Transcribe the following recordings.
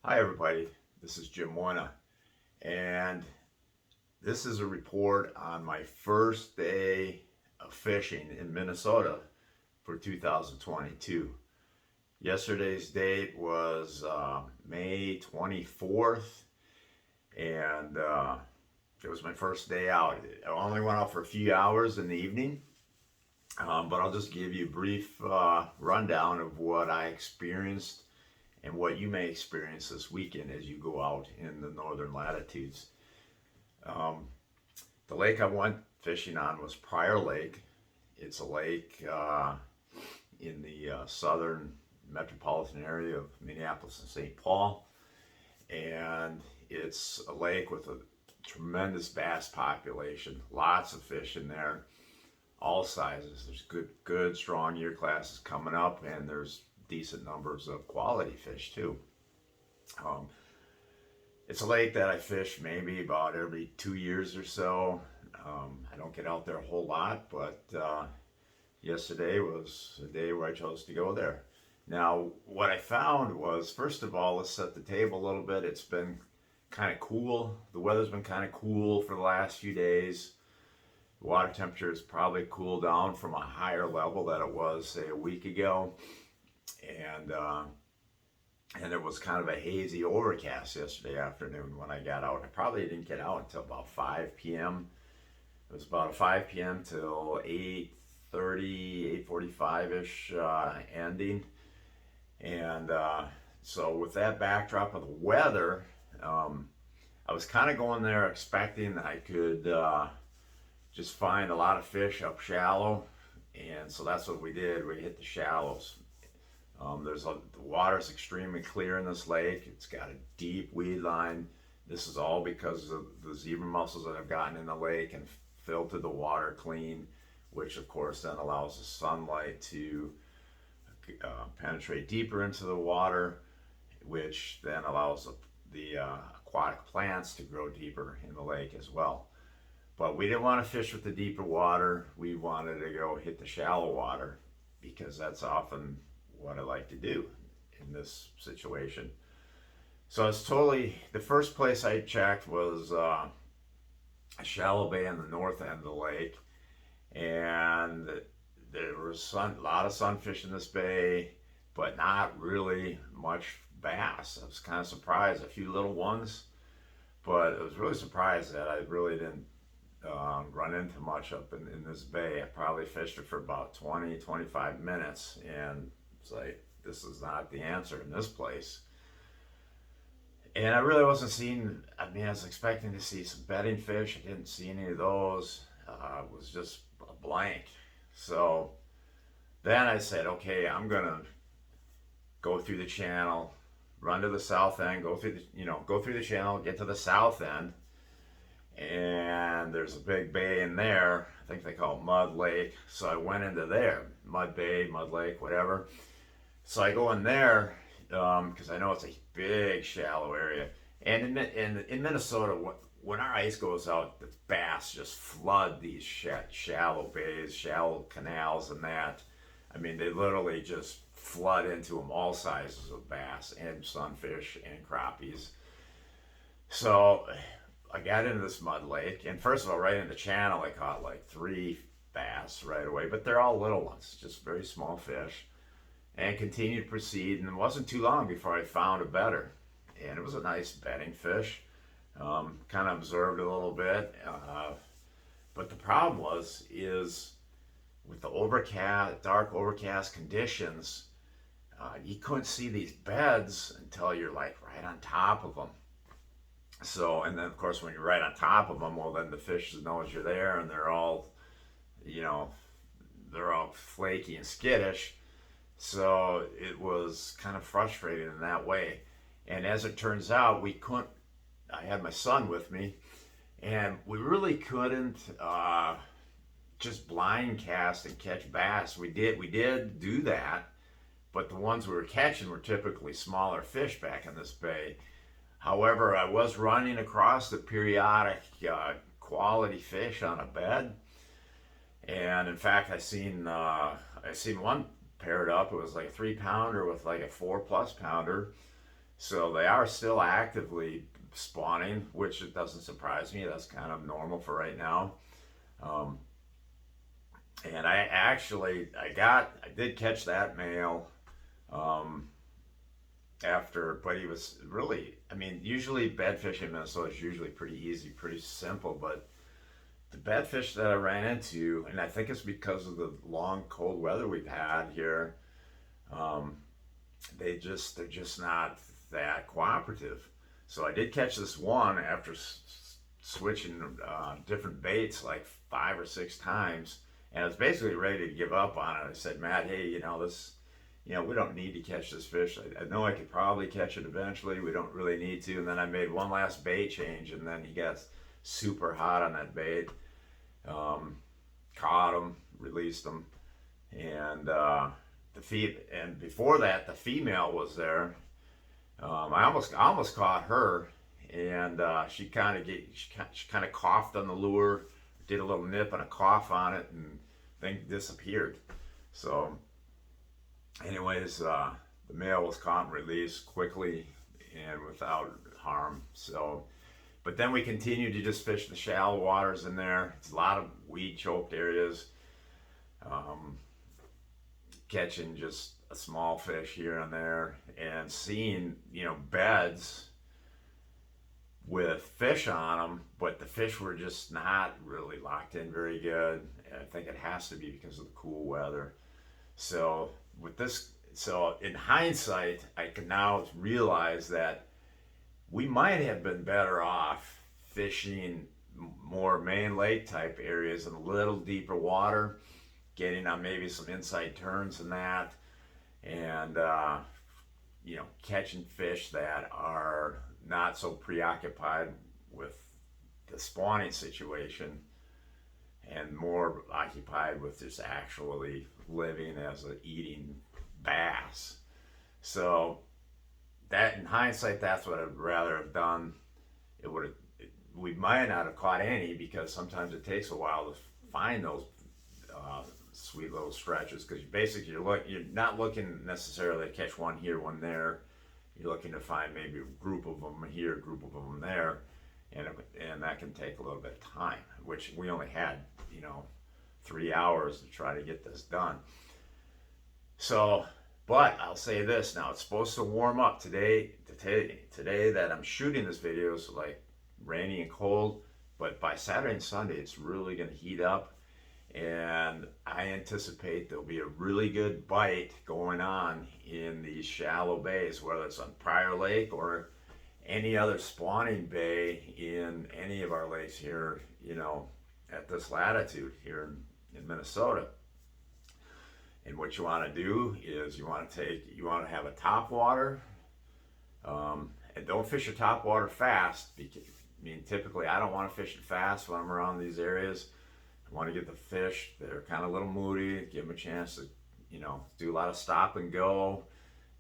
Hi, everybody. This is Jim Moina, and this is a report on my first day of fishing in Minnesota for 2022. Yesterday's date was May 24th, and it was my first day out. I only went out for a few hours in the evening, but I'll just give you a brief rundown of what I experienced and what you may experience this weekend as you go out in the northern latitudes. Um, the lake I went fishing on was Prior Lake. It's a lake in the southern metropolitan area of Minneapolis and St. Paul, and it's a lake with a tremendous bass population. Lots of fish in there, all sizes. There's good, strong year classes coming up, and there's decent numbers of quality fish too. Um, it's a lake that I fish maybe about every 2 years or so. I don't get out there a whole lot, but yesterday was a day where I chose to go there. Now, what I found was, first of all, let's set the table a little bit. It's been kind of cool. The weather's been kind of cool for the last few days. The water temperature has probably cooled down from a higher level that it was, say, a week ago. And and it was kind of a hazy overcast yesterday afternoon when I got out. I probably didn't get out until about 5 p.m. It was about a 5 p.m. till 8:30, 8:45-ish ending. And so with that backdrop of the weather, I was kind of going there expecting that I could just find a lot of fish up shallow. And so that's what we did. We hit the shallows. The water is extremely clear in this lake. It's got a deep weed line. This is all because of the zebra mussels that have gotten in the lake and filtered the water clean, which of course then allows the sunlight to penetrate deeper into the water, which then allows the aquatic plants to grow deeper in the lake as well. But we didn't want to fish with the deeper water. We wanted to go hit the shallow water because that's often what I like to do in this situation. So it's the first place I checked was a shallow bay in the north end of the lake, and there was a lot of sunfish in this bay, but not really much bass. I was kind of surprised, a few little ones, but I was really surprised that I really didn't run into much up in this bay. I probably fished it for about 20, 25 minutes, and it's like, this is not the answer in this place. And I really wasn't seeing, I was expecting to see some bedding fish. I didn't see any of those. It was just a blank. So then I said, okay, I'm going to go through the channel, run to the south end, go through the channel, get to the south end. And there's a big bay in there. I think they call it Mud Lake. So I went into there, Mud Bay, Mud Lake, whatever. So I go in there because I know it's a big, shallow area. And in Minnesota, when our ice goes out, the bass just flood these shallow bays, shallow canals, and that. They literally just flood into them, all sizes of bass and sunfish and crappies. So I got into this mud lake, and first of all, right in the channel, I caught like 3 bass right away, but they're all little ones, just very small fish, and continued to proceed. And it wasn't too long before I found a bedder, and it was a nice bedding fish. Kind of observed a little bit, but the problem is with the dark overcast conditions, you couldn't see these beds until you're like right on top of them. So, and then of course, when you're right on top of them, well, then the fish knows you're there, and they're all, you know, they're all flaky and skittish. So it was kind of frustrating in that way. And as it turns out, I had my son with me, and we really couldn't just blind cast and catch bass. We did do that, but the ones we were catching were typically smaller fish back in this bay. However, I was running across the periodic quality fish on a bed, and in fact, I seen one paired up. It was like a 3-pounder with like a 4+ pounder. So they are still actively spawning, which it doesn't surprise me. That's kind of normal for right now. Um, and I did catch that male um, after, but he was really, I mean, usually bed fishing in Minnesota is usually pretty easy, pretty simple, but the bed fish that I ran into, and I think it's because of the long cold weather we've had here, um, they're just not that cooperative. So I did catch this one after switching different baits like 5 or 6 times, and I was basically ready to give up on it. I said, Matt, hey, we don't need to catch this fish. I know I could probably catch it eventually. We don't really need to. And then I made one last bait change, and then he got super hot on that bait. Caught him, released him, and and before that, the female was there. I almost caught her, and she kind of coughed on the lure, did a little nip and a cough on it, and then disappeared. So, anyways, the male was caught and released quickly and without harm. So, but then we continued to just fish the shallow waters in there. It's a lot of weed choked areas. Catching just a small fish here and there, and seeing beds with fish on them, but the fish were just not really locked in very good. I think it has to be because of the cool weather. So in hindsight, I can now realize that we might have been better off fishing more main lake type areas in a little deeper water, getting on maybe some inside turns and that, and catching fish that are not so preoccupied with the spawning situation and more occupied with just actually living as an eating bass. So that, in hindsight, that's what I'd rather have done. We might not have caught any, because sometimes it takes a while to find those sweet little stretches, because basically you're not looking necessarily to catch one here, one there. You're looking to find maybe a group of them here, a group of them there, and that can take a little bit of time, which we only had 3 hours to try to get this done. So, but I'll say this now: it's supposed to warm up today. Today that I'm shooting this video is like rainy and cold, but by Saturday and Sunday it's really going to heat up. And I anticipate there'll be a really good bite going on in these shallow bays, whether it's on Prior Lake or any other spawning bay in any of our lakes here, at this latitude here in Minnesota. And what you want to do is you want to have a top water, and don't fish your top water fast. Because, typically I don't want to fish it fast when I'm around these areas. I want to get the fish that are kind of a little moody, give them a chance to, do a lot of stop and go,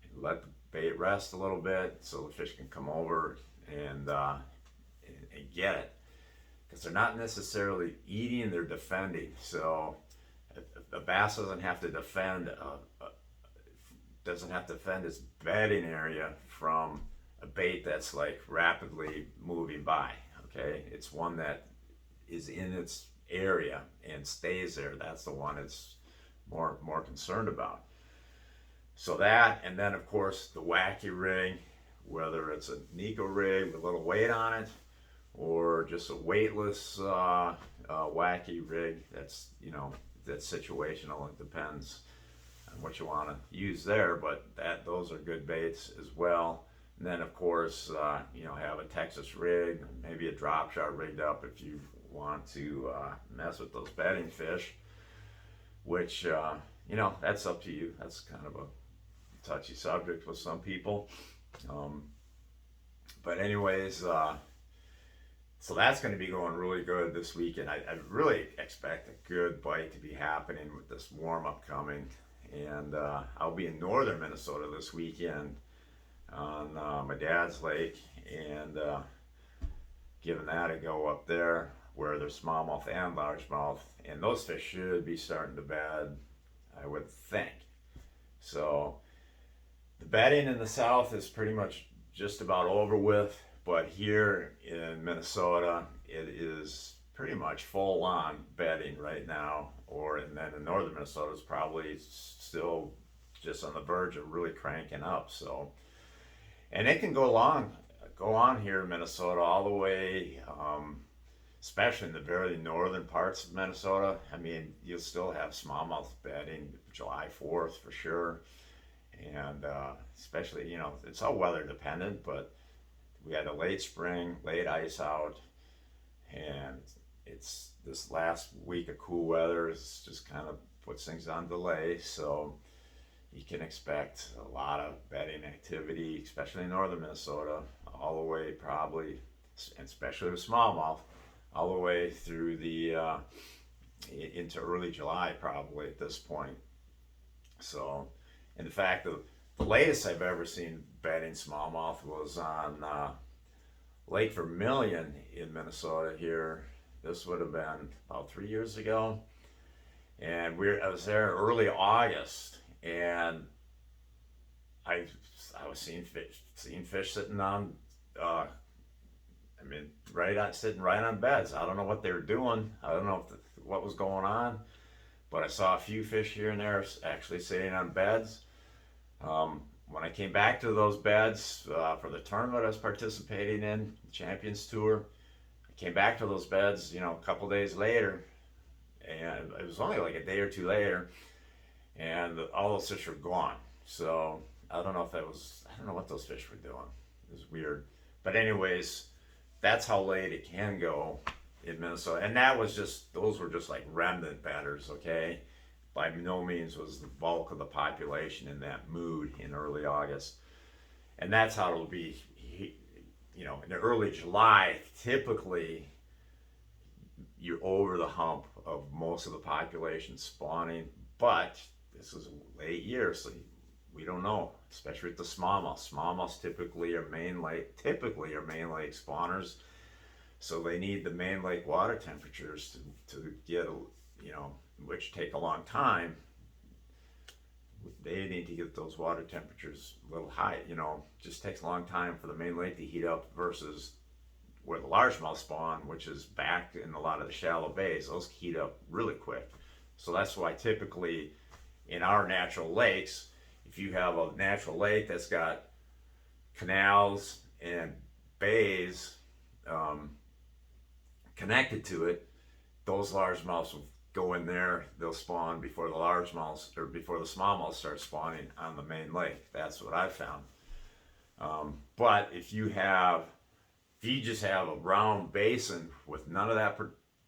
and let the bait rest a little bit so the fish can come over and get it. Because they're not necessarily eating, they're defending. So if the bass doesn't have to defend its bedding area from a bait that's like rapidly moving by. Okay, it's one that is in its area and stays there. That's the one it's more concerned about. So that, and then of course the wacky rig, whether it's a Nico rig with a little weight on it or just a weightless wacky rig, that's that's situational. It depends on what you want to use there, but those are good baits as well. And then of course have a Texas rig, maybe a drop shot rigged up if you want to mess with those bedding fish, which that's up to you. That's kind of a touchy subject with some people, but anyways, so that's going to be going really good this weekend. I really expect a good bite to be happening with this warm up coming, and I'll be in northern Minnesota this weekend on my dad's lake, and giving that a go up there where there's smallmouth and largemouth, and those fish should be starting to bed, I would think. So the bedding in the south is pretty much just about over with, but here in Minnesota, it is pretty much full on bedding right now. And then in northern Minnesota, it's probably still just on the verge of really cranking up. So, and it can go on here in Minnesota all the way, especially in the very northern parts of Minnesota. I mean, you'll still have smallmouth bedding July 4th for sure. And especially, it's all weather dependent, but we had a late spring, late ice out, and it's this last week of cool weather is just kind of puts things on delay. So you can expect a lot of bedding activity, especially in northern Minnesota, all the way probably, and especially with smallmouth, all the way through the into early July probably at this point. So, in fact, the latest I've ever seen bedding smallmouth was on Lake Vermilion in Minnesota here. This would have been about 3 years ago, and I was there early August, and I was seeing fish sitting on, sitting right on beds. I don't know what they were doing. I don't know what was going on, but I saw a few fish here and there actually sitting on beds. When I came back to those beds for the tournament I was participating in, the Champions Tour, I came back to those beds, a couple days later, and it was only like a day or two later, and all those fish were gone. So I don't know what those fish were doing. It was weird. But anyways, that's how late it can go in Minnesota. And those were just like remnant bedders, okay? By no means was the bulk of the population in that mood in early August. And that's how it'll be, in early July, typically you're over the hump of most of the population spawning, but this is a late year, so we don't know, especially with the smallmouth. Smallmouths typically are main lake spawners, so they need the main lake water temperatures to get, which take a long time. They need to get those water temperatures a little high. Just takes a long time for the main lake to heat up versus where the largemouth spawn, which is back in a lot of the shallow bays. Those heat up really quick. So that's why typically in our natural lakes, if you have a natural lake that's got canals and bays connected to it, those largemouths will go in there. They'll spawn before the largemouths or before the smallmouths start spawning on the main lake. That's what I found. But if you just have a round basin with none of that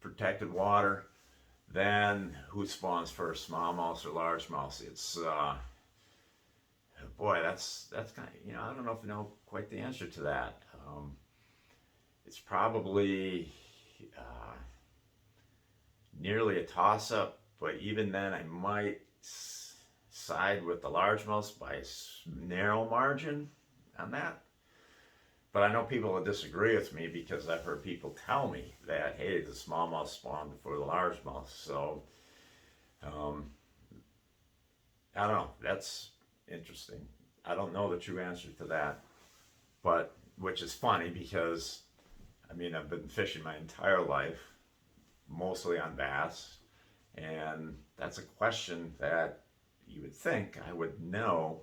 protected water, then who spawns first, smallmouths or largemouths? It's that's kind of, I don't know if you know quite the answer to that. It's probably nearly a toss-up, but even then I might side with the largemouths by a narrow margin on that. But I know people will disagree with me because I've heard people tell me that, hey, the smallmouth spawned before the largemouth. So, I don't know. That's interesting. I don't know the true answer to that, but which is funny because, I've been fishing my entire life, mostly on bass, and that's a question that you would think I would know,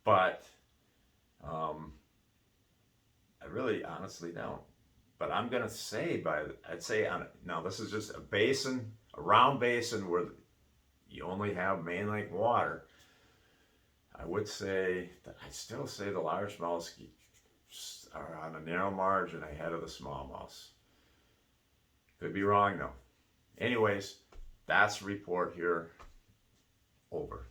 but I really honestly don't. But I'm gonna say now this is just a basin, a round basin where you only have main lake water. I'd still say the largemouths are on a narrow margin ahead of the smallmouths. Could be wrong though. Anyways, that's the report here. Over.